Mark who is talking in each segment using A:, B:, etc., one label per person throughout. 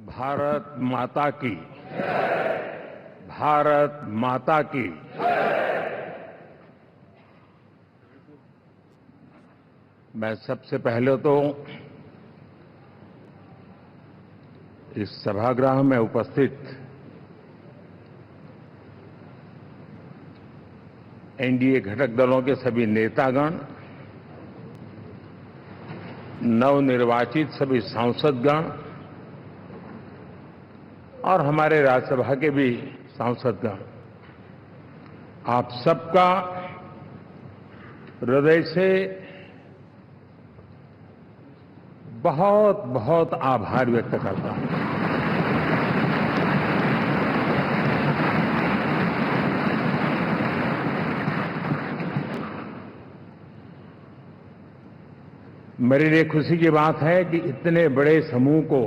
A: भारत माता की। भारत माता की। मैं सबसे पहले तो इस सभागृह में उपस्थित एनडीए घटक दलों के सभी नेतागण, नवनिर्वाचित सभी सांसदगण और हमारे राज्यसभा के भी सांसदगण, आप सबका हृदय से बहुत बहुत आभार व्यक्त करता हूं। मेरे लिए खुशी की बात है कि इतने बड़े समूह को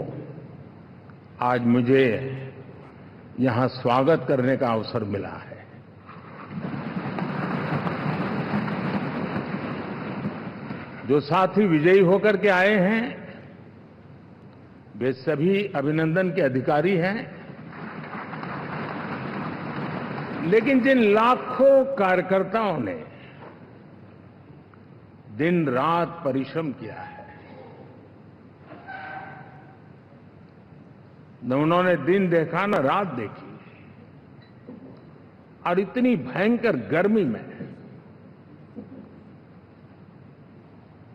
A: आज मुझे यहां स्वागत करने का अवसर मिला है। जो साथी विजयी होकर के आए हैं वे सभी अभिनंदन के अधिकारी हैं, लेकिन जिन लाखों कार्यकर्ताओं ने दिन रात परिश्रम किया है, न उन्होंने दिन देखा न रात देखी, और इतनी भयंकर गर्मी में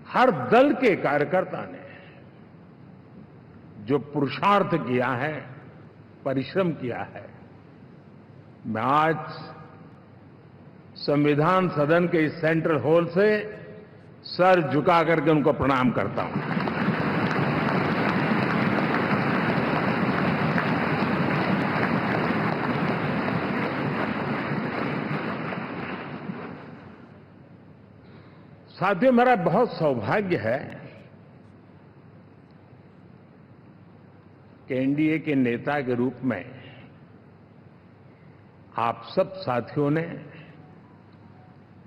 A: हर दल के कार्यकर्ता ने जो पुरुषार्थ किया है, परिश्रम किया है, मैं आज संविधान सदन के इस सेंट्रल हॉल से सर झुका करके उनको प्रणाम करता हूं। साथियों, मेरा बहुत सौभाग्य है कि एनडीए के नेता के रूप में आप सब साथियों ने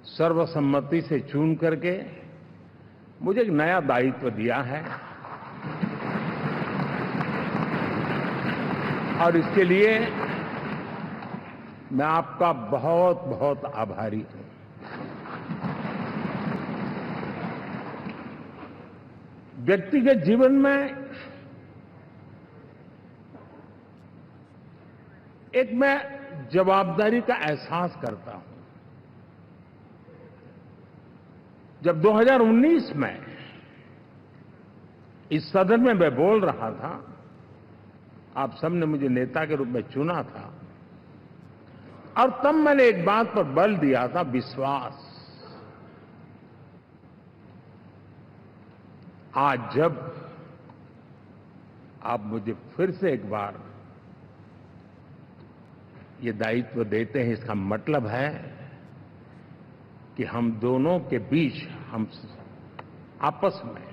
A: सर्वसम्मति से चुन करके मुझे एक नया दायित्व दिया है, और इसके लिए मैं आपका बहुत बहुत आभारी हूं। व्यक्तिगत जीवन में एक मैं जवाबदारी का एहसास करता हूं। जब 2019 में इस सदन में मैं बोल रहा था, आप सबने मुझे नेता के रूप में चुना था, और तब मैंने एक बात पर बल दिया था, विश्वास। आज जब आप मुझे फिर से एक बार ये दायित्व देते हैं, इसका मतलब है कि हम दोनों के बीच, हम आपस में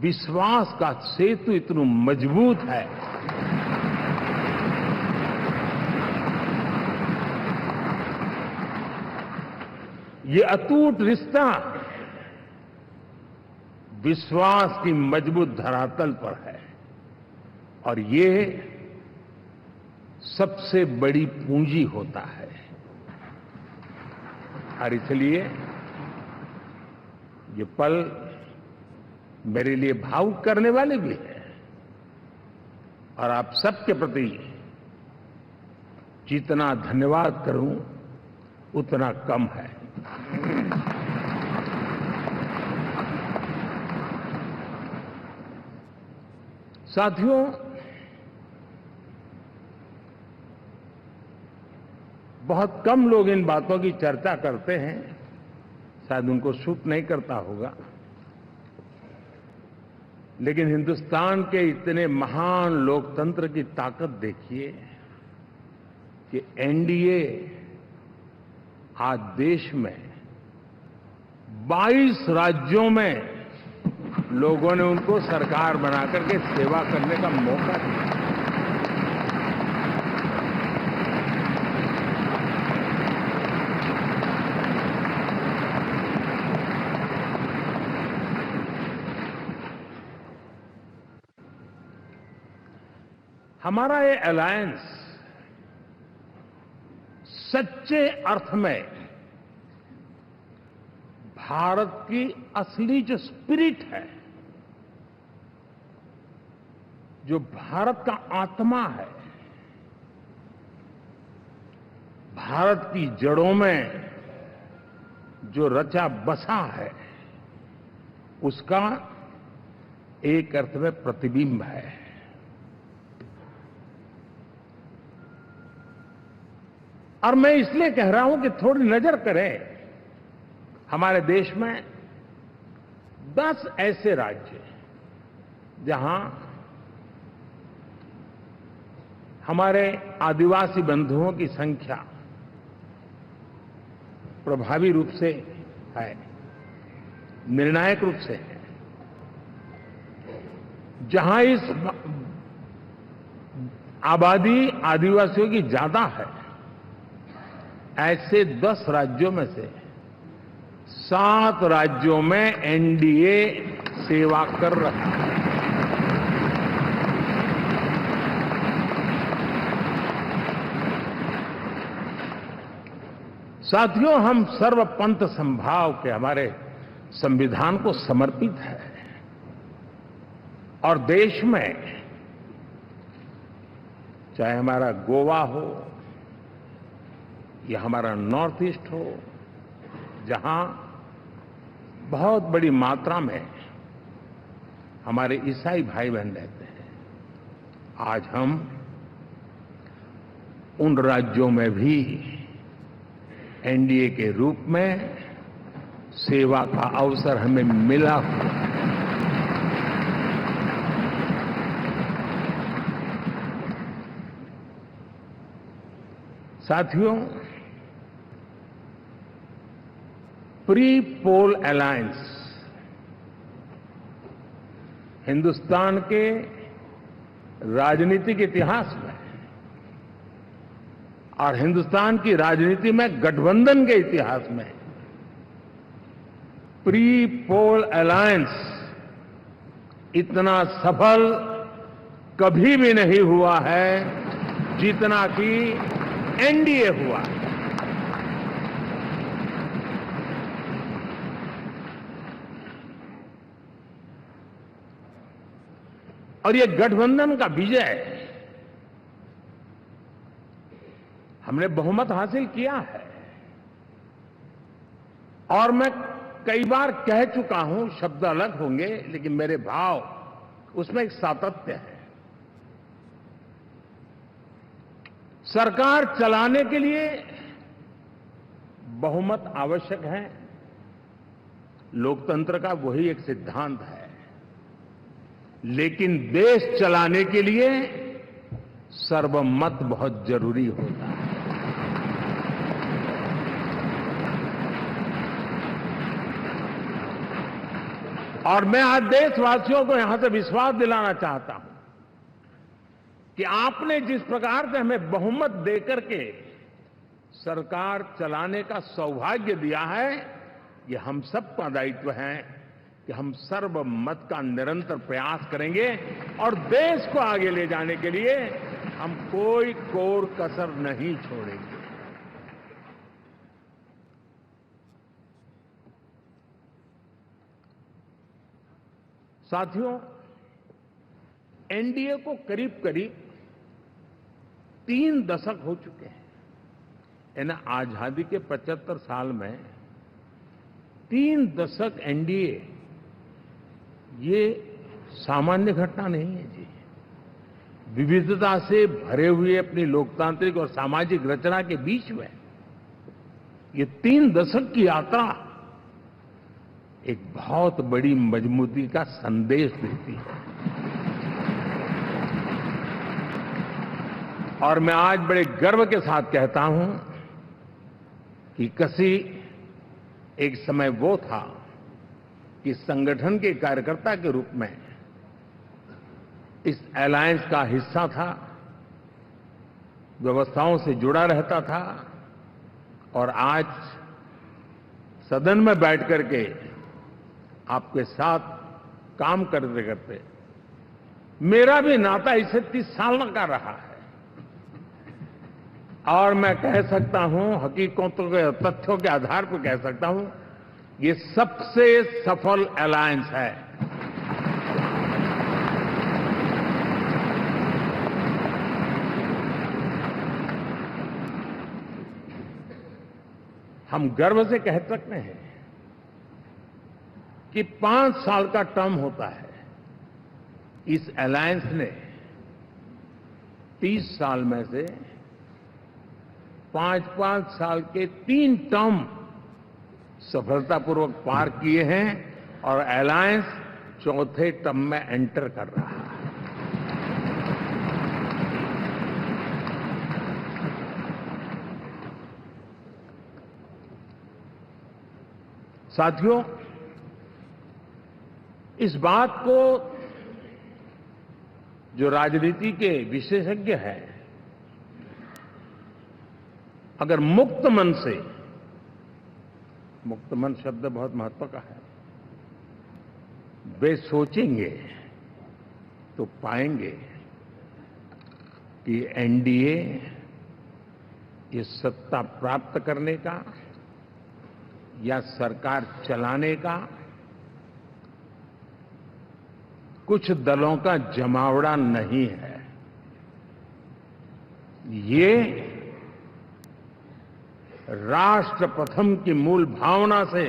A: विश्वास का सेतु इतना मजबूत है ये अटूट रिश्ता विश्वास की मजबूत धरातल पर है, और ये सबसे बड़ी पूंजी होता है। और इसलिए ये पल मेरे लिए भावुक करने वाले भी हैं, और आप सबके प्रति जितना धन्यवाद करूं उतना कम है। साथियों, बहुत कम लोग इन बातों की चर्चा करते हैं, शायद उनको सूट नहीं करता होगा, लेकिन हिंदुस्तान के इतने महान लोकतंत्र की ताकत देखिए कि एनडीए आज देश में 22 राज्यों में लोगों ने उनको सरकार बनाकर के सेवा करने का मौका दिया। हमारा ये अलायंस सच्चे अर्थ में भारत की असली जो स्पिरिट है, जो भारत का आत्मा है, भारत की जड़ों में जो रचा बसा है, उसका एक अर्थ में प्रतिबिंब है। और मैं इसलिए कह रहा हूं कि थोड़ी नजर करें, हमारे देश में 10 ऐसे राज्य जहां हमारे आदिवासी बंधुओं की संख्या प्रभावी रूप से है, निर्णायक रूप से है, जहां इस आबादी आदिवासियों की ज्यादा है। ऐसे 10 राज्यों में से 7 राज्यों में एनडीए सेवा कर रहा है। साथियों, हम सर्वपंथ संभाव के हमारे संविधान को समर्पित है और देश में चाहे हमारा गोवा हो या हमारा नॉर्थ ईस्ट हो, जहां बहुत बड़ी मात्रा में हमारे ईसाई भाई बहन रहते हैं, आज हम उन राज्यों में भी एनडीए के रूप में सेवा का अवसर हमें मिला हुआ है। साथियों, प्री पोल अलायंस हिंदुस्तान के राजनीतिक इतिहास में और हिंदुस्तान की राजनीति में गठबंधन के इतिहास में प्री पोल अलायंस इतना सफल कभी भी नहीं हुआ है जितना कि एनडीए हुआ। और ये गठबंधन का विजय, हमने बहुमत हासिल किया है और मैं कई बार कह चुका हूं, शब्द अलग होंगे लेकिन मेरे भाव उसमें एक सातत्य है। सरकार चलाने के लिए बहुमत आवश्यक है, लोकतंत्र का वही एक सिद्धांत है, लेकिन देश चलाने के लिए सर्वमत बहुत जरूरी होता है। और मैं आज देशवासियों को यहां से विश्वास दिलाना चाहता हूं कि आपने जिस प्रकार से हमें बहुमत देकर के सरकार चलाने का सौभाग्य दिया है, ये हम सबका दायित्व है कि हम सर्वमत का निरंतर प्रयास करेंगे और देश को आगे ले जाने के लिए हम कोई कोर कसर नहीं छोड़ेंगे। साथियों, एनडीए को करीब करीब 3 दशक हो चुके हैं। यानी आजादी के 75 साल में 3 दशक एनडीए, ये सामान्य घटना नहीं है जी। विविधता से भरे हुए अपनी लोकतांत्रिक और सामाजिक रचना के बीच में ये 3 दशक की यात्रा एक बहुत बड़ी मजबूती का संदेश देती है। और मैं आज बड़े गर्व के साथ कहता हूं कि किसी एक समय वो था कि संगठन के कार्यकर्ता के रूप में इस अलायंस का हिस्सा था, व्यवस्थाओं से जुड़ा रहता था और आज सदन में बैठ करके आपके साथ काम करते करते मेरा भी नाता इससे 30 साल का रहा है और मैं कह सकता हूं, हकीकतों के तथ्यों के आधार पर कह सकता हूं, ये सबसे सफल अलायंस है। हम गर्व से कह सकते हैं कि 5 साल का टर्म होता है। इस अलायंस ने 30 साल में से 5-5 साल के 3 टर्म सफलतापूर्वक पार किए हैं और अलायंस चौथे टर्म में एंटर कर रहा है। साथियों, इस बात को जो राजनीति के विशेषज्ञ हैं, अगर मुक्त मन से, मुक्त मन शब्द बहुत महत्व का है, वे सोचेंगे तो पाएंगे कि एनडीए ये सत्ता प्राप्त करने का या सरकार चलाने का कुछ दलों का जमावड़ा नहीं है। ये राष्ट्र प्रथम की मूल भावना से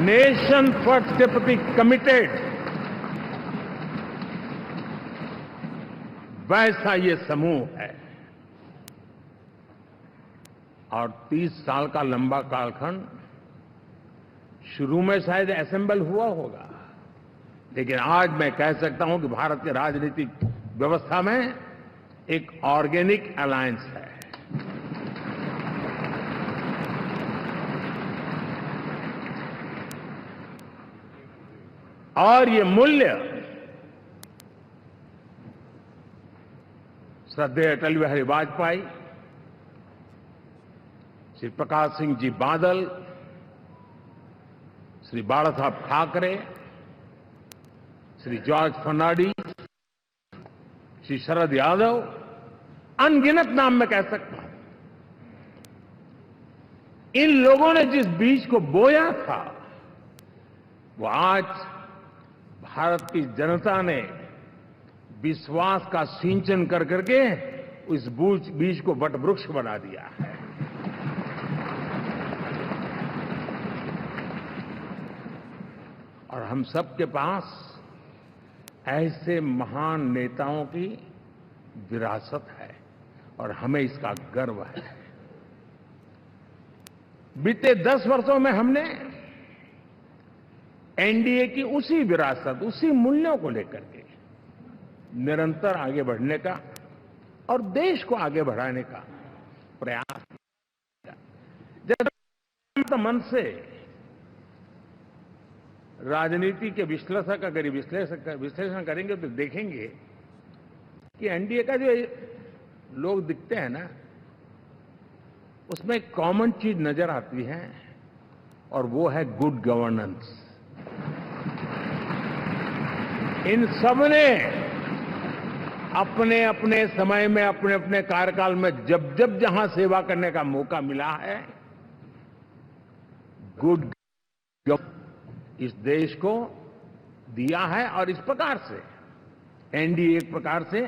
A: नेशन फर्स्ट के प्रति कमिटेड वैसा ये समूह है। और 30 साल का लंबा कालखंड शुरू में शायद असेंबल हुआ होगा, लेकिन आज मैं कह सकता हूं कि भारत के राजनीतिक व्यवस्था में एक ऑर्गेनिक अलायंस है। और ये मूल्य श्रद्धेय अटल बिहारी वाजपेयी, श्री प्रकाश सिंह जी बादल, श्री बाला साहब ठाकरे, श्री जॉर्ज फर्नांडिस, श्री शरद यादव, अनगिनत नाम मैं कह सकता हूं। इन लोगों ने जिस बीज को बोया था, वो आज भारत की जनता ने विश्वास का सिंचन कर करके उस बीज को वटवृक्ष बना दिया है। और हम सबके पास ऐसे महान नेताओं की विरासत है और हमें इसका गर्व है। बीते 10 वर्षों में हमने एनडीए की उसी विरासत, उसी मूल्यों को लेकर के निरंतर आगे बढ़ने का और देश को आगे बढ़ाने का प्रयास किया। जब मन से राजनीति के विश्लेषक अगर विश्लेषण करेंगे तो देखेंगे कि एनडीए का जो लोग दिखते हैं ना, उसमें एक कॉमन चीज नजर आती है और वो है गुड गवर्नेंस। इन सब ने अपने अपने समय में, अपने अपने कार्यकाल में जब जब जहां सेवा करने का मौका मिला है, गुड इस देश को दिया है। और इस प्रकार से एनडीए एक प्रकार से,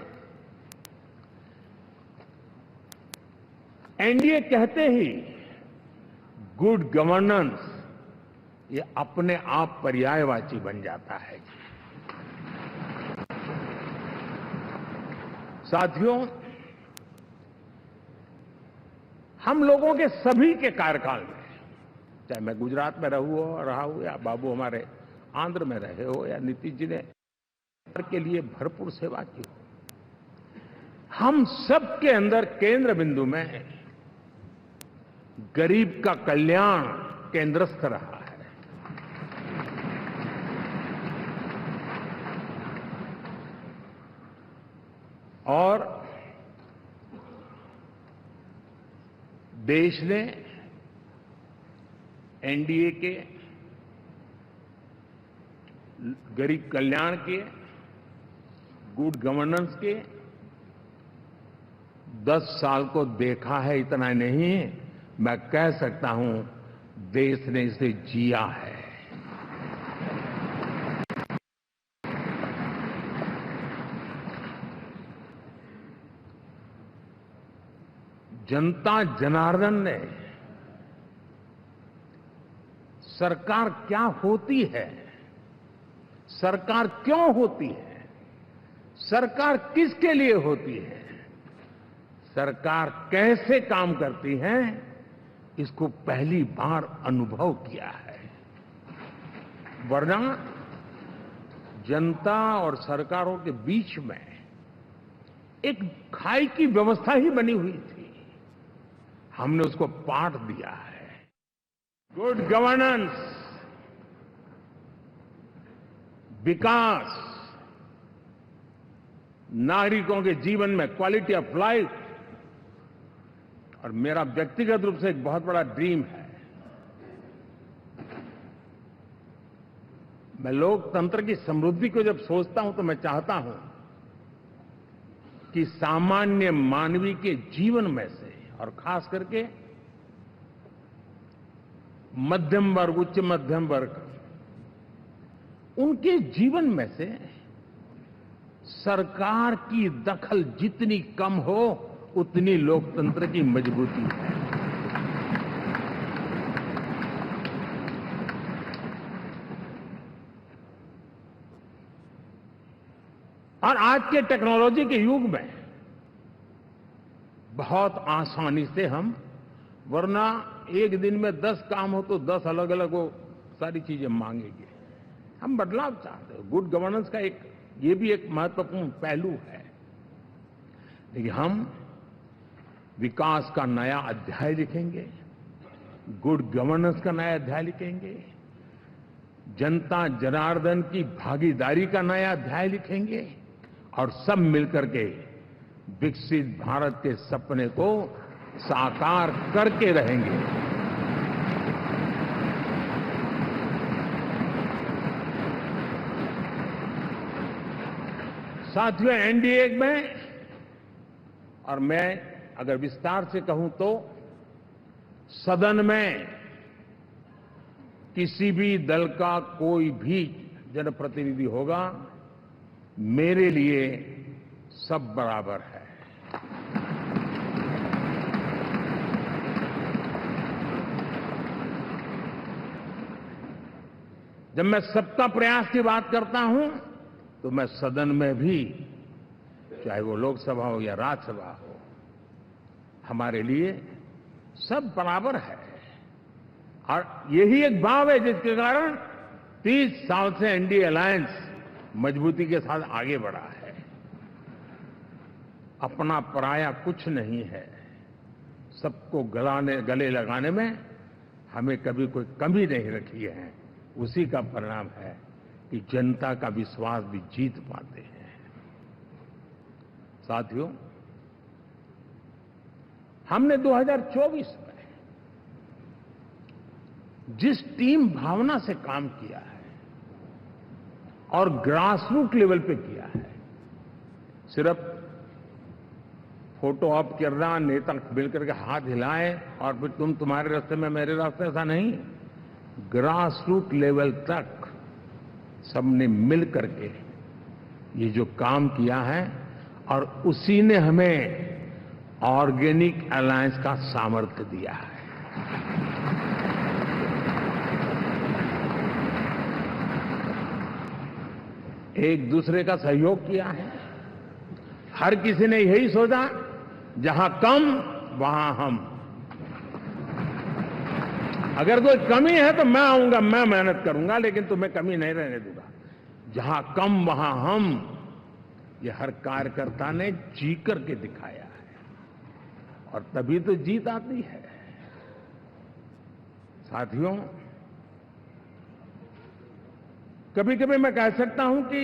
A: एनडीए कहते ही गुड गवर्नेंस ये अपने आप पर्यायवाची बन जाता है। साथियों, हम लोगों के सभी के कार्यकाल में, चाहे मैं गुजरात में रहा हूं या बाबू हमारे आंध्र में रहे हो या नीतीश जी ने के लिए भरपूर सेवा की हो, हम सबके अंदर केंद्र बिंदु में गरीब का कल्याण केंद्रस्थ रहा है। और देश ने एनडीए के गरीब कल्याण के, गुड गवर्नेंस के 10 साल को देखा है, इतना नहीं मैं कह सकता हूं देश ने इसे जिया है। जनता जनार्दन ने सरकार क्या होती है, सरकार क्यों होती है, सरकार किसके लिए होती है, सरकार कैसे काम करती है, इसको पहली बार अनुभव किया है। वरना जनता और सरकारों के बीच में एक खाई की व्यवस्था ही बनी हुई थी। हमने उसको पाठ दिया है। गुड गवर्नेंस, विकास, नागरिकों के जीवन में क्वालिटी ऑफ लाइफ, और मेरा व्यक्तिगत रूप से एक बहुत बड़ा ड्रीम है, मैं लोकतंत्र की समृद्धि को जब सोचता हूं तो मैं चाहता हूं कि सामान्य मानवीय के जीवन में से, और खास करके मध्यम वर्ग, उच्च मध्यम वर्ग, उनके जीवन में से सरकार की दखल जितनी कम हो उतनी लोकतंत्र की मजबूती है। और आज के टेक्नोलॉजी के युग में बहुत आसानी से हम, वरना एक दिन में 10 काम हो तो 10 अलग अलग वो सारी चीजें मांगेंगे। हम बदलाव चाहते हैं। गुड गवर्नेंस का ये भी एक महत्वपूर्ण पहलू है। लेकिन हम विकास का नया अध्याय लिखेंगे, गुड गवर्नेंस का नया अध्याय लिखेंगे, जनता जनार्दन की भागीदारी का नया अध्याय लिखेंगे, और सब मिलकर के विकसित भारत के सपने को साकार करके रहेंगे। साथियों, एनडीए में, और मैं अगर विस्तार से कहूं तो सदन में किसी भी दल का कोई भी जनप्रतिनिधि होगा, मेरे लिए सब बराबर है। जब मैं सबका प्रयास की बात करता हूं तो मैं सदन में भी, चाहे वो लोकसभा हो या राज्यसभा हो, हमारे लिए सब बराबर है। और यही एक भाव है जिसके कारण 30 साल से एनडीए अलायंस मजबूती के साथ आगे बढ़ा है। अपना पराया कुछ नहीं है। सबको गले लगाने में हमें कभी कोई कमी नहीं रखी है। उसी का परिणाम है कि जनता का विश्वास भी जीत पाते हैं। साथियों, हमने 2024 में जिस टीम भावना से काम किया है और ग्रासरूट लेवल पे किया है, सिर्फ फोटो ऑप करना, नेता मिलकर के हाथ हिलाएं और फिर तुम्हारे रास्ते में मेरे रास्ते, ऐसा नहीं। ग्रासरूट लेवल तक सबने मिल करके ये जो काम किया है, और उसी ने हमें ऑर्गेनिक अलायंस का सामर्थ्य दिया है। एक दूसरे का सहयोग किया है। हर किसी ने यही सोचा, जहां कम वहां हम। अगर कोई कमी है तो मैं आऊंगा, मैं मेहनत करूंगा, लेकिन तुम्हें कमी नहीं रहने दूंगा। जहां कम वहां हम, ये हर कार्यकर्ता ने जी करके दिखाया है, और तभी तो जीत आती है। साथियों, कभी कभी मैं कह सकता हूं कि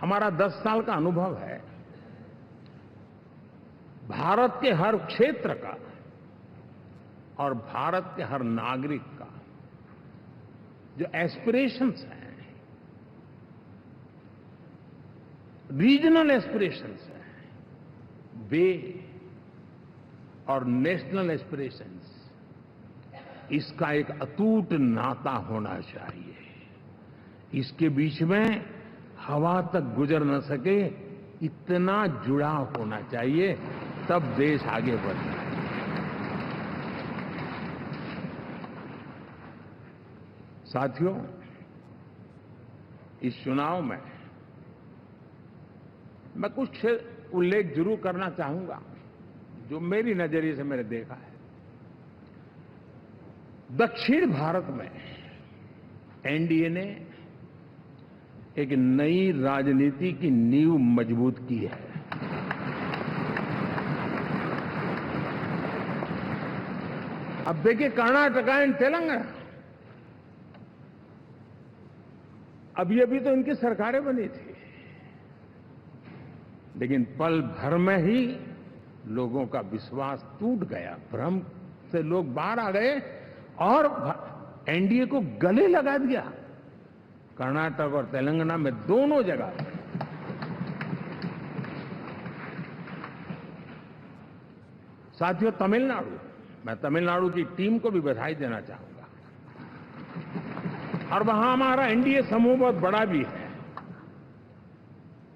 A: हमारा 10 साल का अनुभव है, भारत के हर क्षेत्र का और भारत के हर नागरिक का जो एस्पिरेशंस हैं, रीजनल एस्पिरेशंस हैं, वे और नेशनल एस्पिरेशंस, इसका एक अटूट नाता होना चाहिए। इसके बीच में हवा तक गुजर न सके इतना जुड़ाव होना चाहिए, तब देश आगे बढ़ता है। साथियों, इस चुनाव में मैं कुछ उल्लेख जरूर करना चाहूंगा जो मेरी नजरिए से मैंने देखा है। दक्षिण भारत में एनडीए ने एक नई राजनीति की नींव मजबूत की है। अब देखिए, कर्नाटक एंड तेलंगाना, अभी तो इनकी सरकारें बनी थी, लेकिन पल भर में ही लोगों का विश्वास टूट गया, भ्रम से लोग बाहर आ गए और एनडीए को गले लगा दिया। कर्नाटक और तेलंगाना में दोनों जगह साथियों, तमिलनाडु, मैं तमिलनाडु की टीम को भी बधाई देना चाहूंगा। और वहां हमारा एनडीए समूह बहुत बड़ा भी है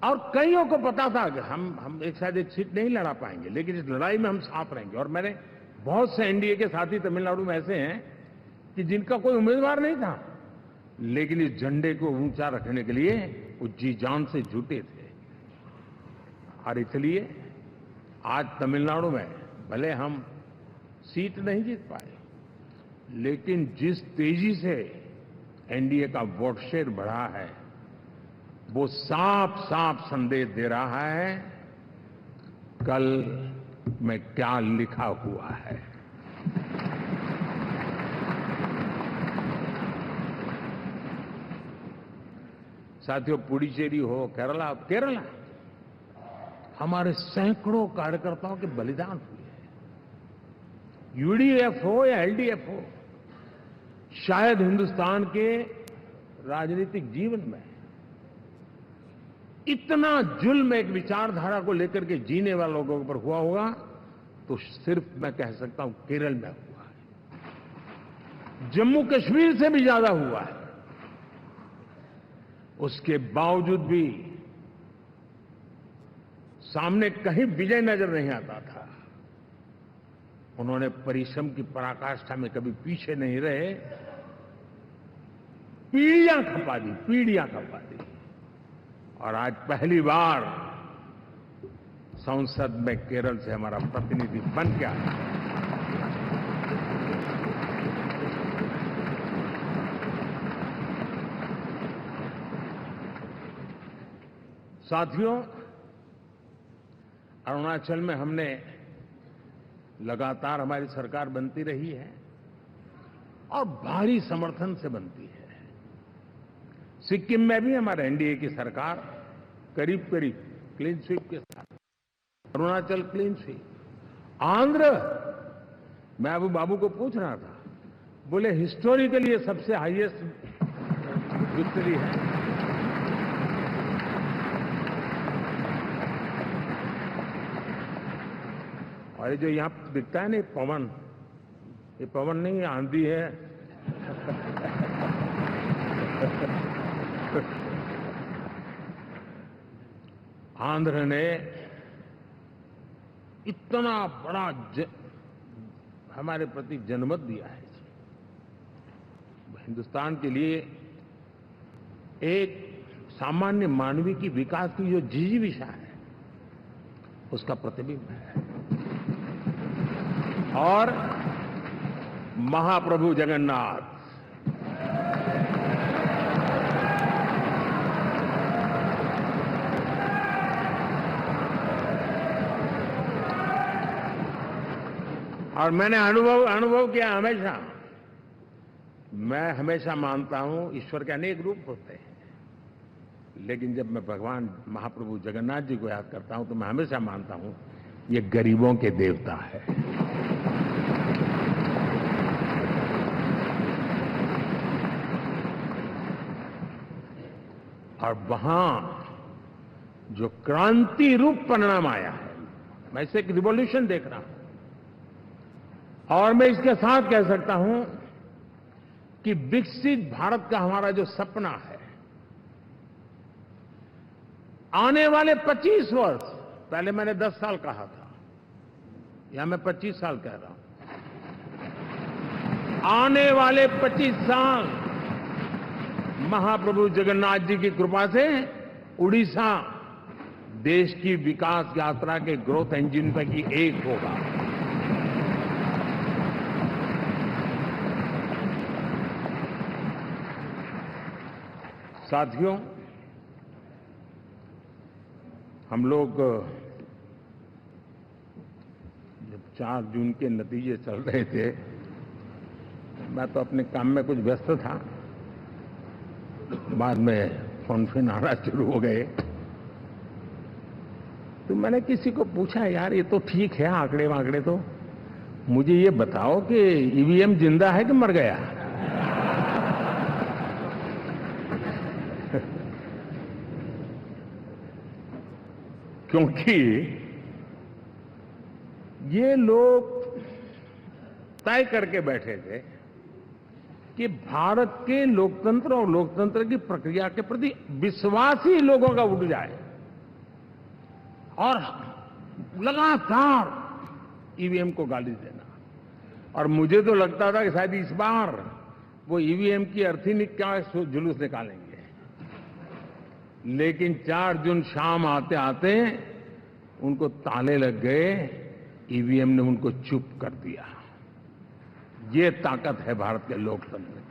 A: और कईयों को पता था कि हम एक साथ एक सीट नहीं लड़ा पाएंगे, लेकिन इस लड़ाई में हम साथ रहेंगे। और मैंने बहुत से एनडीए के साथी तमिलनाडु में ऐसे हैं कि जिनका कोई उम्मीदवार नहीं था, लेकिन इस झंडे को ऊंचा रखने के लिए वो जी जान से जुटे थे। और इसलिए आज तमिलनाडु में भले हम सीट नहीं जीत पाए, लेकिन जिस तेजी से एनडीए का वोट शेयर बढ़ा है, वो साफ साफ संदेश दे रहा है कल में क्या लिखा हुआ है। साथियों, पुडुचेरी हो, केरला हमारे सैकड़ों कार्यकर्ताओं के बलिदान हुए हैं। यूडीएफ हो या एलडीएफ हो, शायद हिंदुस्तान के राजनीतिक जीवन में इतना जुल्म एक विचारधारा को लेकर के जीने वाले लोगों पर हुआ होगा तो सिर्फ मैं कह सकता हूं केरल में हुआ है। जम्मू कश्मीर से भी ज्यादा हुआ है। उसके बावजूद भी सामने कहीं विजय नजर नहीं आता था। उन्होंने परिश्रम की पराकाष्ठा में कभी पीछे नहीं रहे, पीढ़ियां खपा दी। और आज पहली बार संसद में केरल से हमारा प्रतिनिधि बन के आया। साथियों, अरुणाचल में हमने लगातार हमारी सरकार बनती रही है और भारी समर्थन से बनती है। सिक्किम में भी हमारे एनडीए की सरकार करीब क्लीन स्वीप के साथ, अरुणाचल क्लीन स्वीप। आंध्र, मैं अबू बाबू को पूछ रहा था, बोले हिस्टोरिकली ये सबसे हाईएस्ट विक्ट्री है। और ये जो यहां दिखता है ना पवन, ये पवन नहीं, आंधी है। आंध्र ने इतना बड़ा हमारे प्रति जनमत दिया है। हिंदुस्तान के लिए एक सामान्य मानवी की विकास की जो जिजीविषा है, उसका प्रतिबिंब है। और महाप्रभु जगन्नाथ, और मैंने अनुभव किया हमेशा। मैं हमेशा मानता हूं ईश्वर के अनेक रूप होते हैं, लेकिन जब मैं भगवान महाप्रभु जगन्नाथ जी को याद करता हूं तो मैं हमेशा मानता हूं ये गरीबों के देवता है। और वहां जो क्रांति रूप परिणाम आया है, मैं इसे एक रिवॉल्यूशन देख रहा हूं। और मैं इसके साथ कह सकता हूं कि विकसित भारत का हमारा जो सपना है, आने वाले 25 वर्ष, पहले मैंने 10 साल कहा था, या मैं 25 साल कह रहा हूं, आने वाले 25 साल महाप्रभु जगन्नाथ जी की कृपा से उड़ीसा देश की विकास यात्रा के ग्रोथ इंजन पैकी एक होगा। साथियों, हम लोग जब 4 जून के नतीजे चल रहे थे, मैं तो अपने काम में कुछ व्यस्त था, बाद में फोन आना शुरू हो गए, तो मैंने किसी को पूछा, यार ये तो ठीक है आंकड़े वांकड़े, तो मुझे ये बताओ कि ईवीएम जिंदा है कि मर गया? क्योंकि ये लोग तय करके बैठे थे कि भारत के लोकतंत्र और लोकतंत्र की प्रक्रिया के प्रति विश्वास ही लोगों का उठ जाए, और लगातार ईवीएम को गाली देना। और मुझे तो लगता था कि शायद इस बार वो ईवीएम की अर्थी क्या जुलूस निकालेंगे, लेकिन 4 जून शाम आते आते उनको ताले लग गए, ईवीएम ने उनको चुप कर दिया। ये ताकत है भारत के लोकतंत्र की।